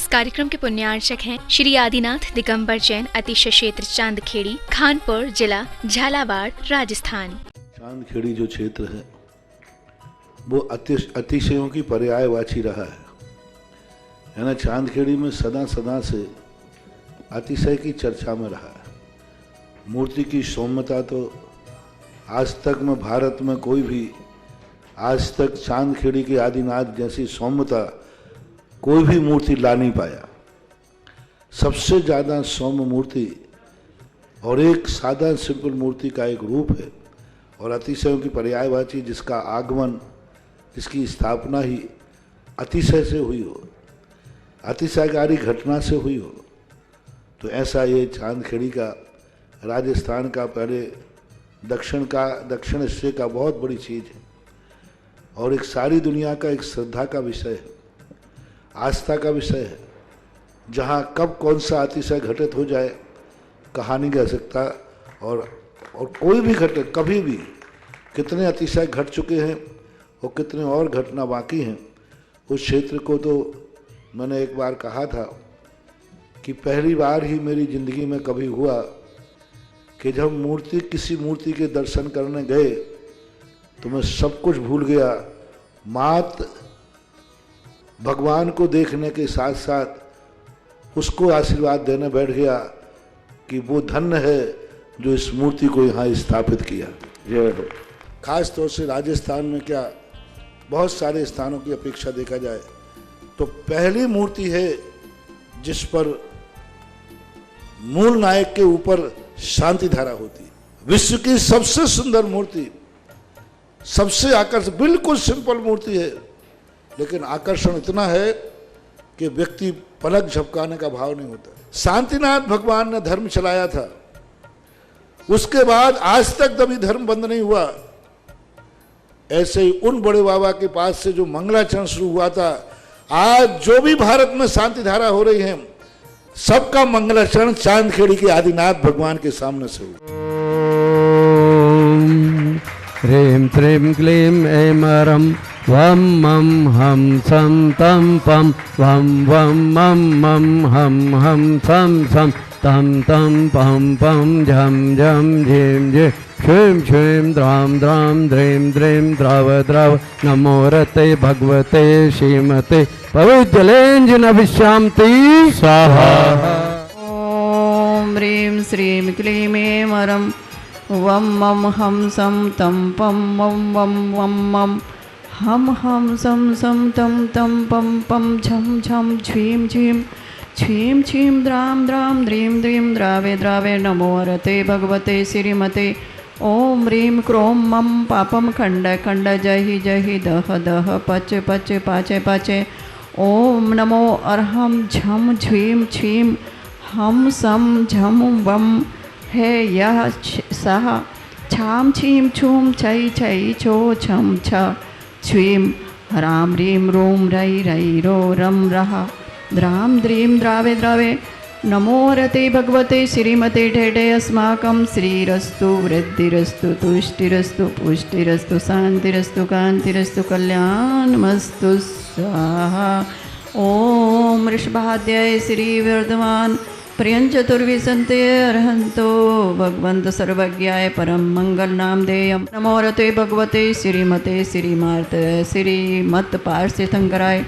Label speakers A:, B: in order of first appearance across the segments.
A: कार्यक्रम के पुण्यार्चक हैं श्री आदिनाथ दिगंबर जैन अतिशय क्षेत्र चांदखेड़ी, खानपुर जिला, झालावाड़, राजस्थान।
B: चांदखेड़ी जो क्षेत्र है वो अतिशयों की पर्यायवाची रहा है ना। चांदखेड़ी में सदा से अतिशय की चर्चा में रहा है। मूर्ति की सौम्यता तो आज तक में भारत में कोई भी आज तक चांदखेड़ी के आदिनाथ जैसी सौम्यता कोई भी मूर्ति ला नहीं पाया। सबसे ज़्यादा सौम्य मूर्ति और एक सादा सिंपल मूर्ति का एक रूप है और अतिशयों की पर्यायवाची जिसका आगमन, जिसकी स्थापना ही अतिशय से हुई हो, अतिशयकारी घटना से हुई हो, तो ऐसा ये चांदखेड़ी का राजस्थान का पहले दक्षिण हिस्से का बहुत बड़ी चीज़ है और एक सारी दुनिया का एक श्रद्धा का विषय है, आस्था का विषय है। जहाँ कब कौन सा अतिशय घटित हो जाए कहा नहीं जा सकता और कोई भी घटना कभी भी कितने अतिशय घट चुके हैं और कितने और घटना बाकी हैं। उस क्षेत्र को तो मैंने एक बार कहा था कि पहली बार ही मेरी ज़िंदगी में कभी हुआ कि जब किसी मूर्ति के दर्शन करने गए तो मैं सब कुछ भूल गया। मात भगवान को देखने के साथ साथ उसको आशीर्वाद देने बैठ गया कि वो धन्य है जो इस मूर्ति को यहाँ स्थापित किया। जय हो। खास तौर से राजस्थान में क्या बहुत सारे स्थानों की अपेक्षा देखा जाए तो पहली मूर्ति है जिस पर मूल नायक के ऊपर शांति धारा होती है। विश्व की सबसे सुंदर मूर्ति, सबसे आकर्षक, बिल्कुल सिंपल मूर्ति है लेकिन आकर्षण इतना है कि व्यक्ति पलक झपकाने का भाव नहीं होता। शांतिनाथ भगवान ने धर्म चलाया था, उसके बाद आज तक कभी धर्म बंद नहीं हुआ। ऐसे ही उन बड़े बाबा के पास से जो मंगलाचरण शुरू हुआ था, आज जो भी भारत में शांति धारा हो रही है सबका मंगलाचरण चांदखेड़ी के आदिनाथ भगवान के सामने से हुआ।
C: ह्रीं त्रीं क्लीं ऐं रं वं मं हम सं तं पं वं वं मं मं हम सं सं तं तं पं पं झं झं झीं झीं क्षीं क्षीं द्रां द्रां द्रीं द्रीं द्राव द्राव नमो रते भगवते श्रीमते पवित्रलेंजनविश्यान्ति स्वाहा।
D: ॐ ह्रीं श्रीं क्लीं ऐं रं वं मं हम सं तं पं वं वं वं मं हम सं तं तं पं पं झं झं झीं झीं क्षीं क्षीं द्रां द्रां द्रीं द्रीं द्रावे द्रावे नमो रते भगवते श्रीमते ॐ ह्रीं क्रों मं पापं खण्ड खण्ड जहि जहि दह दह पच पच पाचे पाचे ॐ नमो अर्हं झं झीं क्षीं हम सं झं वं हे यः सः छां छीं छूं छै छै छो छं छ छ्वीं ह्रां ह्रीं रूं रै रै रो रं रः द्रां द्रीं द्रावे द्रावे नमो रते भगवते श्रीमते ठेठे अस्माकं श्रीरस्तु वृद्धिरस्तु तुष्टिरस्तु पुष्टिरस्तु शान्तिरस्तु कान्तिरस्तु कल्याणमस्तु स्वाहा। ॐ वृषभाध्याय श्रीवर्धमान प्रियं चतुर्विंशते अर्हन्तो भगवन्त सर्वज्ञाय परम मंगल नाम देयम नमो रते भगवते श्रीमते श्रीमार्त श्रीमत् पार्श्वशंकराय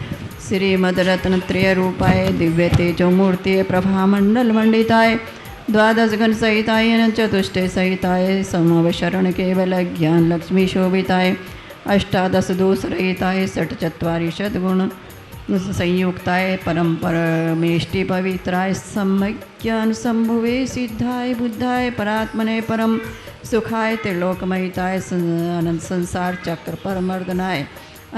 D: श्रीमद्रत्नत्रय रूपाय दिव्य तेजो मूर्ति प्रभामंडल मंडिताय द्वादश गण सहिताय चतुष्टय सहिताय समवशरण केवल ज्ञान लक्ष्मी शोभिताय अष्टादश दोष रहिताय षट चत्वारिशत् गुण संयुक्ताय परम परमेष्टि पवित्राय सम्यक ज्ञान संभुवे सिद्धाय बुद्धाय परात्मने परम सुखाय त्रिलोकमहिताय अनंत संसार चक्र परमर्दनाय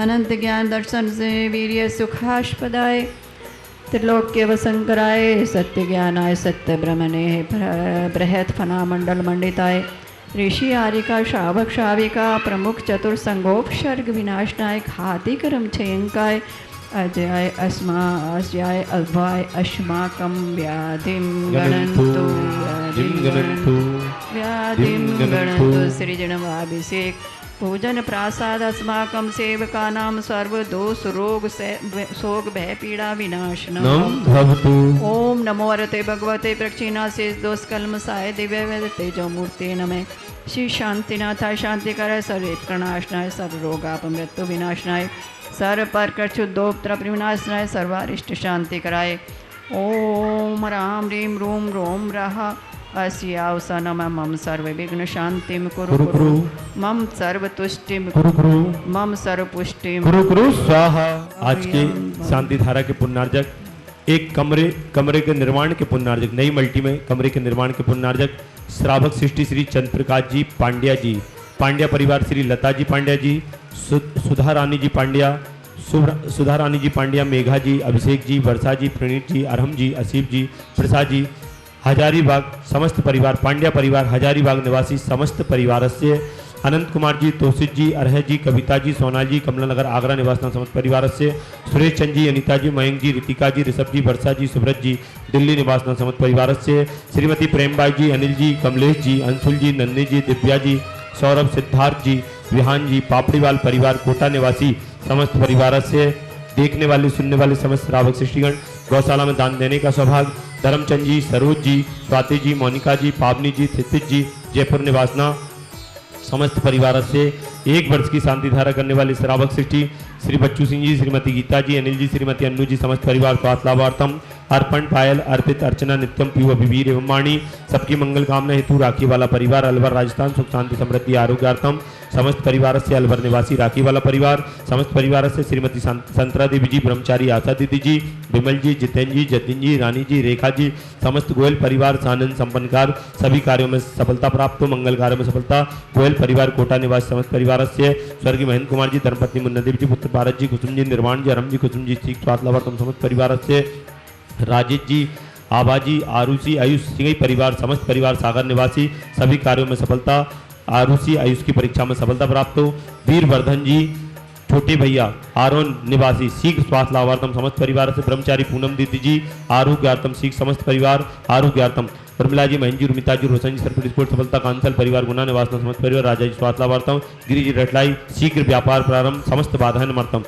D: अनंत ज्ञान दर्शन से वीर्य सुखास्पदाय त्रिलोक्य वसंकराय सत्य ज्ञानाय सत्य ब्रह्मणे बृहत् फना मंडल मंडिताय ऋषि आरिका श्रावक श्राविका प्रमुख चतुर्संगोपसर्ग विनाशनाय खाति करम क्षयंकाय अजय अस्माय अभय अस्माकं व्याधिं गणन्तु व्याधिं गणन्तु सृजनवाभिषेक पूजन प्रसाद अस्माकं सेवकानां सर्वदोष रोग शोक भय पीड़ा विनाशनम्
C: नम भवतु।
D: ओम नमो वरते भगवते प्रक्षिणाशेष दोष कल्मषाय दिव्य वेद तेजो मूर्ते नमः। श्री शांतिनाथाय शांतिकराय सर्वप्रणाशनाय सर्वरोगाप मृत्यु विनाशनाय सर्व परकर शुद्धोपद्रव विनाशनाय सर्वारिष्ट शांतिकराय। ओम राम रीं रूम रोम रः अस्यावसा नमः। मम सर्व विघ्न शांतिं कुरु कुरु मम सर्व तुष्टिं कुरु कुरु मम सर्व पुष्टिं
E: कुरु कुरु स्वाहा। आज के शांति धारा के पुण्यार्जक एक कमरे के निर्माण के पुण्यार्जक, नई मल्टी में कमरे के निर्माण के पुण्यार्जक श्रावक सृष्टि श्री चंद्र प्रकाश जी, पांड्या परिवार श्री लता जी पांड्या जी, सुधा रानी जी पांड्या, मेघा जी, अभिषेक जी, वर्षा जी, प्रणीत जी, अरहम जी, असीफ जी, प्रसाद जी, हजारीबाग समस्त परिवार, पांड्या परिवार हजारीबाग निवासी समस्त परिवार से अनंत कुमार जी, तोसित जी, अरह जी, कविता जी, सोनाल जी, कमला नगर आगरा निवासी समस्त परिवार से सुरेश चंद जी, अनिता जी, मयंक जी, रितिका जी, ऋषभ जी, वर्षा जी, सुब्रत जी, दिल्ली निवासी समस्त परिवार से श्रीमती प्रेमबाई जी, अनिल जी, कमलेश जी, अंशुल जी, नन्नी जी, दिव्या जी, सौरभ, सिद्धार्थ जी, विहान जी, पापड़ीवाल परिवार कोटा निवासी समस्त परिवार से देखने वाले सुनने वाले समस्त श्रावक सृष्टिगण, गौशाला में दान देने का सौभाग्य धर्मचंद जी, सरोज जी, स्वाति जी, मोनिका जी, पावनी जी, थितिज जी, जयपुर निवासना समस्त परिवार से 1 वर्ष की शांति धारा करने वाले श्रावक सृष्टि श्री बच्चू सिंह जी, श्रीमती गीता जी, अनिल जी, श्रीमती अन्नू जी, समस्त परिवार स्वास्थ्य लाभार्थम अर्पण, पायल, अर्पित, अर्चना, नित्यम, पीव, अभिवीर एवं वाणी सबकी मंगल कामना हेतु राखी वाला परिवार अलवर राजस्थान सुख शांति समृद्धि आरोग्यार्थम समस्त परिवार से अलवर निवासी राखी वाला परिवार समस्त परिवार से श्रीमती संतरा देवी जी, ब्रह्मचारी आशा दीदी जी, विमल जी, जितेंद्र जी, जतिन जी, रानी जी, रेखा जी, समस्त गोयल परिवार सानंद संपन्नकार सभी कार्यों में सफलता प्राप्त हो, मंगल कार्यों में सफलता। गोयल परिवार कोटा निवासी समस्त परिवार से स्वर्गीय महेंद्र कुमार जी, धर्मपत्नी मुन्ना देवी जी, पुत्र भारत जी, कुसुम जी, निर्वाण जी, अरम जी, कुसुम जी, ठीक स्वास्थ्य लाभार्थम समस्त परिवार से राजेश जी, आबाजी, आरुषि, आयुष सिंह परिवार समस्त परिवार सागर निवासी सभी कार्यों में सफलता। आरुषि आयुष की परीक्षा में सफलता प्राप्त हो। वीरवर्धन जी, छोटे भैया आरोन निवासी शीघ्र स्वास्थ्य लाभार्थम समस्त परिवार से। ब्रह्मचारी पूनम दीदी जी, आरोग्यार्थम शीघ्र समस्त परिवार आरोग्यार्थम। उर्मिला जी, महेंद्र जी, उर्मिता जी, रोशन जी, सर्पिल स्पोर्ट सफलता। कांसल परिवार गुना निवास समस्त परिवार। राजा जी स्वास्थ्य लाभार्थम। गिरी जी रटलाई शीघ्र व्यापार प्रारंभ समस्त बाधाएं निवार्तम।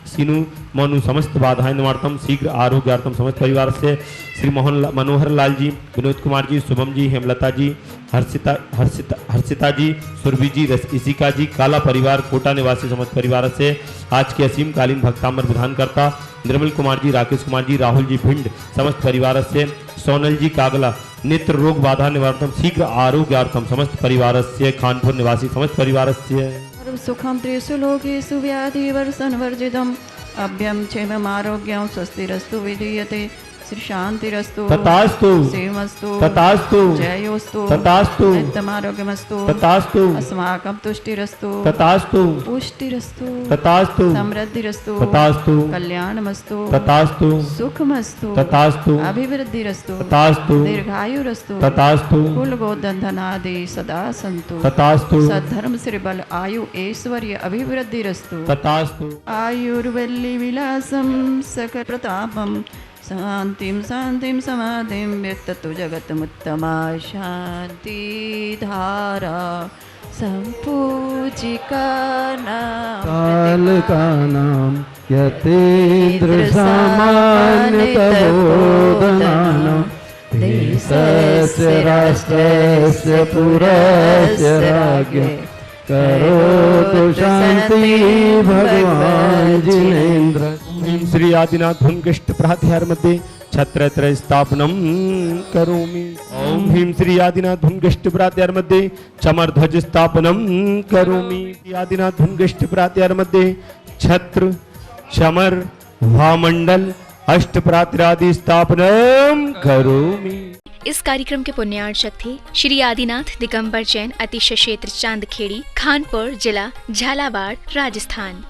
E: सीनू मोनू समस्त बाधाएं निवार्तम शीघ्र आरोग्यार्थम समस्त परिवार से। श्री मनोहर लाल जी, विनोद कुमार जी, शुभम जी, हेमलता जी, हर्षिता जी, सुरभि जी, इसिका जी, काला परिवार कोटा निवासी समस्त परिवार से। आज के असीम कालीन भक्तामर विधानकर्ता निर्मल कुमार जी, राकेश कुमार जी, राहुल जी, भिंड समस्त परिवार से। सोनल जी, कागला नेत्र रोग बाधा निवार्तम शीघ्र आरोग्यार्थम समस्त परिवार से। खानपुर निवासी समस्त परिवार से।
D: सुखम त्रिषु लोकेषु व्याधिवर्षन वर्जितम् अभ्यं क्षेमम् आरोग्यं स्वस्तिरस्तु विधीयते। श्री शांतिरस्तु
E: तथास्तु
D: सेवमस्तु
E: तथास्तु
D: जयोस्तु
E: तथास्तु
D: नित्यमारोग्यमस्तु
E: तथास्तु
D: अस्माकं तुष्टिरस्तु
E: तथास्तु
D: पुष्टिरस्तु
E: तथास्तु
D: समृद्धिरस्तु
E: तथास्तु
D: कल्याणमस्तु
E: तथास्तु
D: सुखमस्तु
E: तथास्तु
D: अभिवृद्धिरस्तु
E: तथास्तु
D: दीर्घायुरस्तु
E: तथास्तु
D: कुल गोधनादि सदा सन्तु
E: तथास्तु
D: सद्धर्म श्री बल आयु ऐश्वर्य अभिवृद्धिरस्तु
E: तथास्तु
D: आयुर्वल्ली विलासं सकल प्रतापं शांतिं शांतिं समाधिं व्यक्ततु जगतमुत्तमा शांति धारा संपूजिका
C: काल का नाम यतेन्द्र सामान्य तबोधनानां देशस्य राष्ट्रस्य पुरस्य राज्ञ करोतु शांति भगवान जिनेन्द्र।
E: श्री आदिनाथ धूमकेष्ट प्राध्याय मध्ये छत्रत्रय स्थापनम करोमि। ओम भीम श्री आदिनाथ धूमकेष्ट प्राध्याय मध्ये चमरध्वज स्थापनम करोमि। श्री आदिनाथ धूमकेष्ट प्राध्याय मध्ये छत्र चमर भामंडल अष्ट प्रात्रादि स्थापनम करोमि।
A: इस कार्यक्रम के पुण्यार्चक थे श्री आदिनाथ दिगंबर जैन, अतिशय क्षेत्र चांदखेड़ी, खानपुर जिला, झालावाड़, राजस्थान।